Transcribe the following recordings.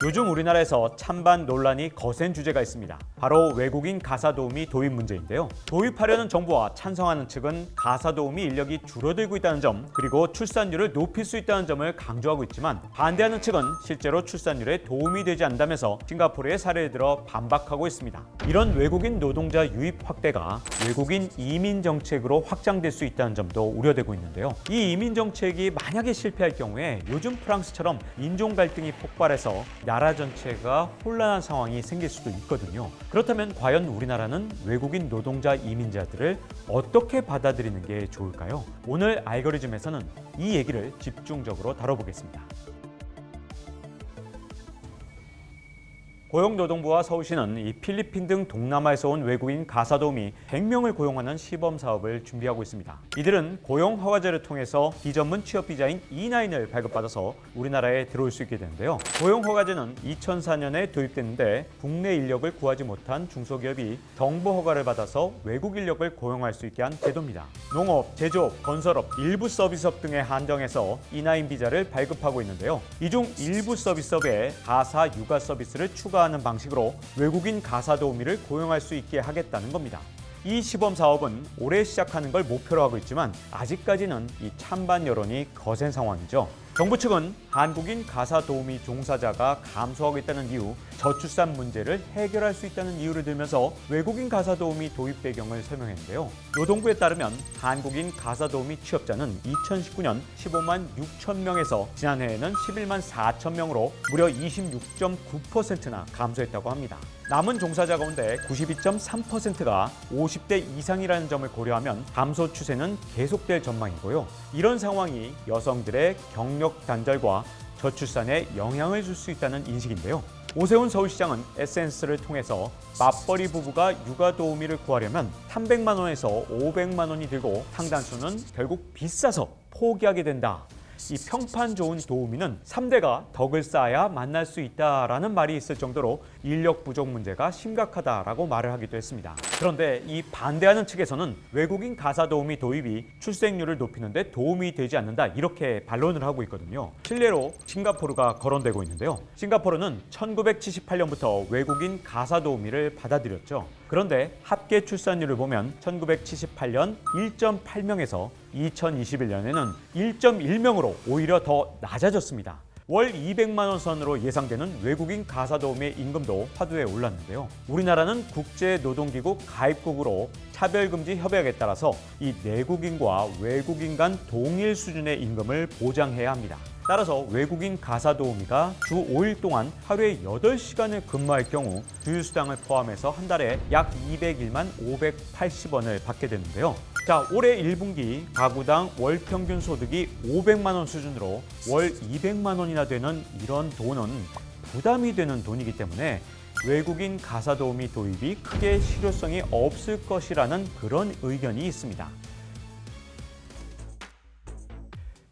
요즘 우리나라에서 찬반 논란이 거센 주제가 있습니다. 바로 외국인 가사도우미 도입 문제인데요. 도입하려는 정부와 찬성하는 측은 가사도우미 인력이 줄어들고 있다는 점, 그리고 출산율을 높일 수 있다는 점을 강조하고 있지만, 반대하는 측은 실제로 출산율에 도움이 되지 않는다면서 싱가포르의 사례를 들어 반박하고 있습니다. 이런 외국인 노동자 유입 확대가 외국인 이민 정책으로 확장될 수 있다는 점도 우려되고 있는데요. 이 이민 정책이 만약에 실패할 경우에 요즘 프랑스처럼 인종 갈등이 폭발해서 나라 전체가 혼란한 상황이 생길 수도 있거든요. 그렇다면 과연 우리나라는 외국인 노동자 이민자들을 어떻게 받아들이는 게 좋을까요? 오늘 알고리즘에서는 이 얘기를 집중적으로 다뤄보겠습니다. 고용노동부와 서울시는 이 필리핀 등 동남아에서 온 외국인 가사도우미 100명을 고용하는 시범 사업을 준비하고 있습니다. 이들은 고용 허가제를 통해서 비전문 취업 비자인 E9을 발급받아서 우리나라에 들어올 수 있게 되는데요. 고용 허가제는 2004년에 도입됐는데 국내 인력을 구하지 못한 중소기업이 정부 허가를 받아서 외국 인력을 고용할 수 있게 한 제도입니다. 농업, 제조업, 건설업, 일부 서비스업 등에 한정해서 E9 비자를 발급하고 있는데요. 이 중 일부 서비스업에 가사 육아 서비스를 추가하는 방식으로 외국인 가사도우미를 고용할 수 있게 하겠다는 겁니다. 이 시범 사업은 올해 시작하는 걸 목표로 하고 있지만 아직까지는 이 찬반 여론이 거센 상황이죠. 정부 측은 한국인 가사도우미 종사자가 감소하고 있다는 이유, 저출산 문제를 해결할 수 있다는 이유를 들면서 외국인 가사도우미 도입 배경을 설명했는데요. 노동부에 따르면 한국인 가사도우미 취업자는 2019년 15만 6천 명에서 지난해에는 11만 4천 명으로 무려 26.9%나 감소했다고 합니다. 남은 종사자 가운데 92.3%가 50대 이상이라는 점을 고려하면 감소 추세는 계속될 전망이고요. 이런 상황이 여성들의 경력 단절과 저출산에 영향을 줄 수 있다는 인식인데요. 오세훈 서울시장은 SNS를 통해서 맞벌이 부부가 육아 도우미를 구하려면 300만 원에서 500만 원이 들고 상당수는 결국 비싸서 포기하게 된다. 이 평판 좋은 도우미는 3대가 덕을 쌓아야 만날 수 있다라는 말이 있을 정도로 인력 부족 문제가 심각하다라고 말을 하기도 했습니다. 그런데 이 반대하는 측에서는 외국인 가사도우미 도입이 출생률을 높이는 데 도움이 되지 않는다, 이렇게 반론을 하고 있거든요. 실례로 싱가포르가 거론되고 있는데요. 싱가포르는 1978년부터 외국인 가사도우미를 받아들였죠. 그런데 합계 출산율을 보면 1978년 1.8명에서 2021년에는 1.1명으로 오히려 더 낮아졌습니다. 월 200만 원 선으로 예상되는 외국인 가사도우미의 임금도 화두에 올랐는데요. 우리나라는 국제노동기구 가입국으로 차별금지 협약에 따라서 이 내국인과 외국인 간 동일 수준의 임금을 보장해야 합니다. 따라서 외국인 가사도우미가 주 5일 동안 하루에 8시간을 근무할 경우 주휴수당을 포함해서 한 달에 약 201만 580원을 받게 되는데요. 자, 올해 1분기 가구당 월 평균 소득이 500만 원 수준으로 월 200만 원이나 되는 이런 돈은 부담이 되는 돈이기 때문에 외국인 가사도우미 도입이 크게 실효성이 없을 것이라는 그런 의견이 있습니다.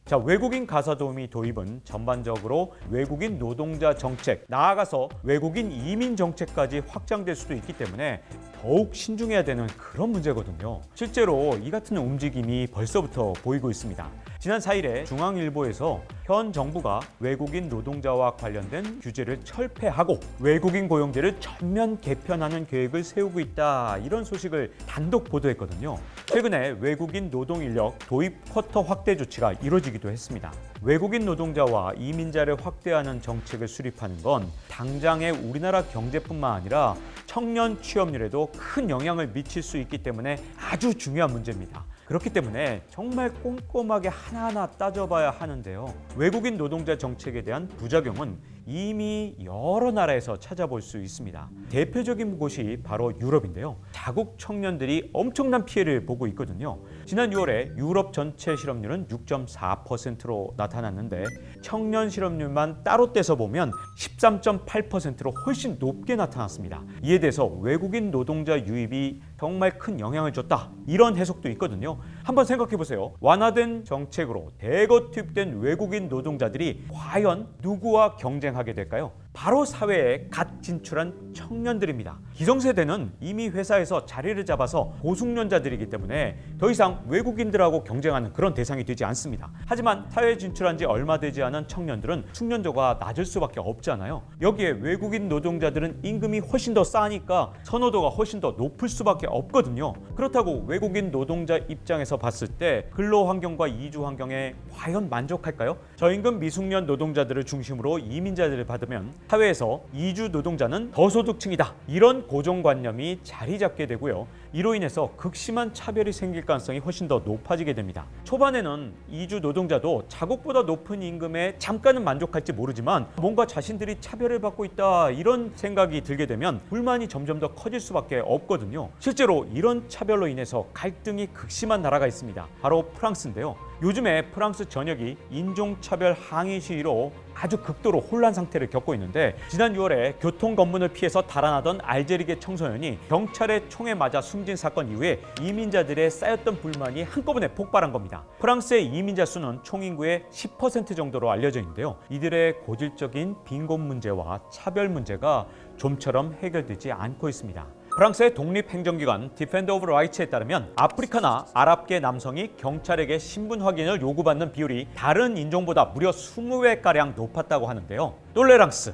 자, 외국인 가사도우미 도입은 전반적으로 외국인 노동자 정책, 나아가서 외국인 이민 정책까지 확장될 수도 있기 때문에 더욱 신중해야 되는 그런 문제거든요. 실제로 이 같은 움직임이 벌써부터 보이고 있습니다. 지난 4일에 중앙일보에서 현 정부가 외국인 노동자와 관련된 규제를 철폐하고 외국인 고용제를 전면 개편하는 계획을 세우고 있다, 이런 소식을 단독 보도했거든요. 최근에 외국인 노동 인력 도입 쿼터 확대 조치가 이루어지기도 했습니다. 외국인 노동자와 이민자를 확대하는 정책을 수립하는 건 당장의 우리나라 경제뿐만 아니라 청년 취업률에도 큰 영향을 미칠 수 있기 때문에 아주 중요한 문제입니다. 그렇기 때문에 정말 꼼꼼하게 하나하나 따져봐야 하는데요. 외국인 노동자 정책에 대한 부작용은 이미 여러 나라에서 찾아볼 수 있습니다. 대표적인 곳이 바로 유럽인데요. 자국 청년들이 엄청난 피해를 보고 있거든요. 지난 6월에 유럽 전체 실업률은 6.4%로 나타났는데 청년 실업률만 따로 떼서 보면 13.8%로 훨씬 높게 나타났습니다. 이에 대해서 외국인 노동자 유입이 정말 큰 영향을 줬다, 이런 해석도 있거든요. 한번 생각해 보세요. 완화된 정책으로 대거 투입된 외국인 노동자들이 과연 누구와 경쟁하게 될까요? 바로 사회에 갓 진출한 청년들입니다. 기성세대는 이미 회사에서 자리를 잡아서 고숙련자들이기 때문에 더 이상 외국인들하고 경쟁하는 그런 대상이 되지 않습니다. 하지만 사회에 진출한 지 얼마 되지 않은 청년들은 숙련도가 낮을 수밖에 없잖아요. 여기에 외국인 노동자들은 임금이 훨씬 더 싸니까 선호도가 훨씬 더 높을 수밖에 없거든요. 그렇다고 외국인 노동자 입장에서 봤을 때 근로 환경과 이주 환경에 과연 만족할까요? 저임금 미숙련 노동자들을 중심으로 이민자들을 받으면 사회에서 이주 노동자는 저소득층이다, 이런 고정관념이 자리 잡게 되고요. 이로 인해서 극심한 차별이 생길 가능성이 훨씬 더 높아지게 됩니다. 초반에는 이주 노동자도 자국보다 높은 임금에 잠깐은 만족할지 모르지만 뭔가 자신들이 차별을 받고 있다, 이런 생각이 들게 되면 불만이 점점 더 커질 수밖에 없거든요. 실제로 이런 차별로 인해서 갈등이 극심한 나라가 있습니다. 바로 프랑스인데요. 요즘에 프랑스 전역이 인종차별 항의 시위로 아주 극도로 혼란 상태를 겪고 있는데, 지난 6월에 교통 검문을 피해서 달아나던 알제리계 청소년이 경찰의 총에 맞아 숨진 사건 이후에 이민자들의 쌓였던 불만이 한꺼번에 폭발한 겁니다. 프랑스의 이민자 수는 총 인구의 10% 정도로 알려져 있는데요. 이들의 고질적인 빈곤 문제와 차별 문제가 좀처럼 해결되지 않고 있습니다. 프랑스의 독립행정기관 디펜더 오브 라이츠에 따르면 아프리카나 아랍계 남성이 경찰에게 신분 확인을 요구받는 비율이 다른 인종보다 무려 20배가량 높았다고 하는데요. 똘레랑스,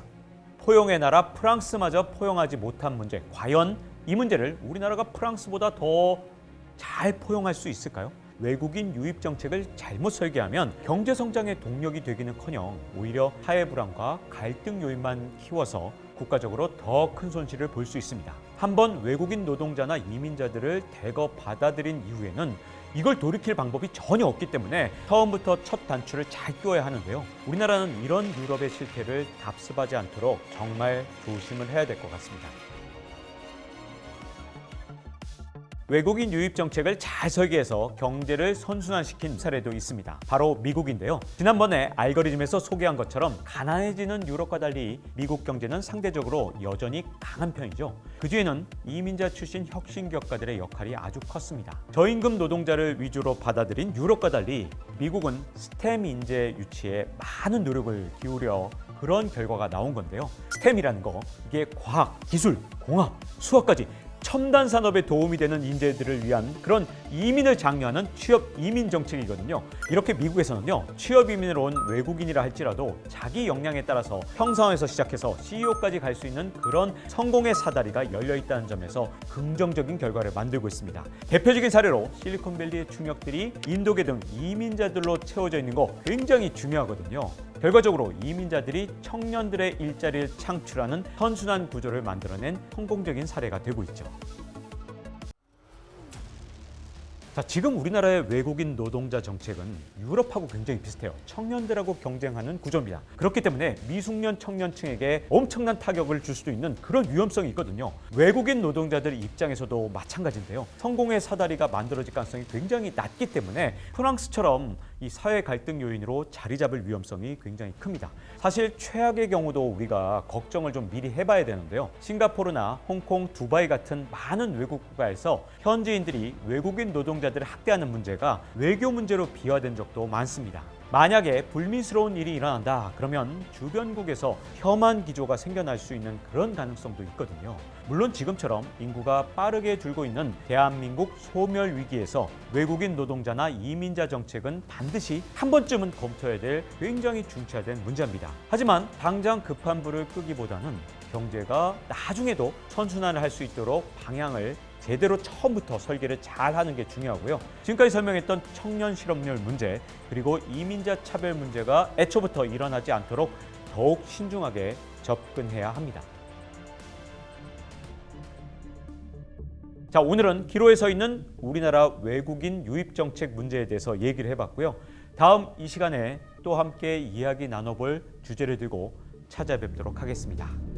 포용의 나라 프랑스마저 포용하지 못한 문제, 과연 이 문제를 우리나라가 프랑스보다 더 잘 포용할 수 있을까요? 외국인 유입 정책을 잘못 설계하면 경제 성장의 동력이 되기는커녕 오히려 사회 불안과 갈등 요인만 키워서 국가적으로 더 큰 손실을 볼 수 있습니다. 한번 외국인 노동자나 이민자들을 대거 받아들인 이후에는 이걸 돌이킬 방법이 전혀 없기 때문에 처음부터 첫 단추를 잘 끼워야 하는데요. 우리나라는 이런 유럽의 실패를 답습하지 않도록 정말 조심을 해야 될 것 같습니다. 외국인 유입 정책을 잘 설계해서 경제를 선순환시킨 사례도 있습니다. 바로 미국인데요. 지난번에 알고리즘에서 소개한 것처럼 가난해지는 유럽과 달리 미국 경제는 상대적으로 여전히 강한 편이죠. 그 뒤에는 이민자 출신 혁신기업가들의 역할이 아주 컸습니다. 저임금 노동자를 위주로 받아들인 유럽과 달리 미국은 스템 인재 유치에 많은 노력을 기울여 그런 결과가 나온 건데요. 스템이라는 거, 이게 과학, 기술, 공학, 수학까지 첨단 산업에 도움이 되는 인재들을 위한 그런 이민을 장려하는 취업 이민 정책이거든요. 이렇게 미국에서는요, 취업 이민을 온 외국인이라 할지라도 자기 역량에 따라서 형사원에서 시작해서 CEO까지 갈 수 있는 그런 성공의 사다리가 열려 있다는 점에서 긍정적인 결과를 만들고 있습니다. 대표적인 사례로 실리콘밸리의 충역들이 인도계 등 이민자들로 채워져 있는 거 굉장히 중요하거든요. 결과적으로 이민자들이 청년들의 일자리를 창출하는 선순환 구조를 만들어낸 성공적인 사례가 되고 있죠. 자, 지금 우리나라의 외국인 노동자 정책은 유럽하고 굉장히 비슷해요. 청년들하고 경쟁하는 구조입니다. 그렇기 때문에 미숙련 청년층에게 엄청난 타격을 줄 수도 있는 그런 위험성이 있거든요. 외국인 노동자들 입장에서도 마찬가지인데요. 성공의 사다리가 만들어질 가능성이 굉장히 낮기 때문에 프랑스처럼 이 사회 갈등 요인으로 자리 잡을 위험성이 굉장히 큽니다. 사실 최악의 경우도 우리가 걱정을 좀 미리 해봐야 되는데요. 싱가포르나 홍콩, 두바이 같은 많은 외국 국가에서 현지인들이 외국인 노동자들을 학대하는 문제가 외교 문제로 비화된 적도 많습니다. 만약에 불미스러운 일이 일어난다 그러면 주변국에서 혐한 기조가 생겨날 수 있는 그런 가능성도 있거든요. 물론 지금처럼 인구가 빠르게 줄고 있는 대한민국 소멸 위기에서 외국인 노동자나 이민자 정책은 반드시 한 번쯤은 검토해야 될 굉장히 중차된 문제입니다. 하지만 당장 급한 불을 끄기보다는 경제가 나중에도 선순환을 할 수 있도록 방향을 제대로 처음부터 설계를 잘 하는 게 중요하고요. 지금까지 설명했던 청년 실업률 문제, 그리고 이민자 차별 문제가 애초부터 일어나지 않도록 더욱 신중하게 접근해야 합니다. 자, 오늘은 기로에 서 있는 우리나라 외국인 유입 정책 문제에 대해서 얘기를 해봤고요. 다음 이 시간에 또 함께 이야기 나눠볼 주제를 들고 찾아뵙도록 하겠습니다.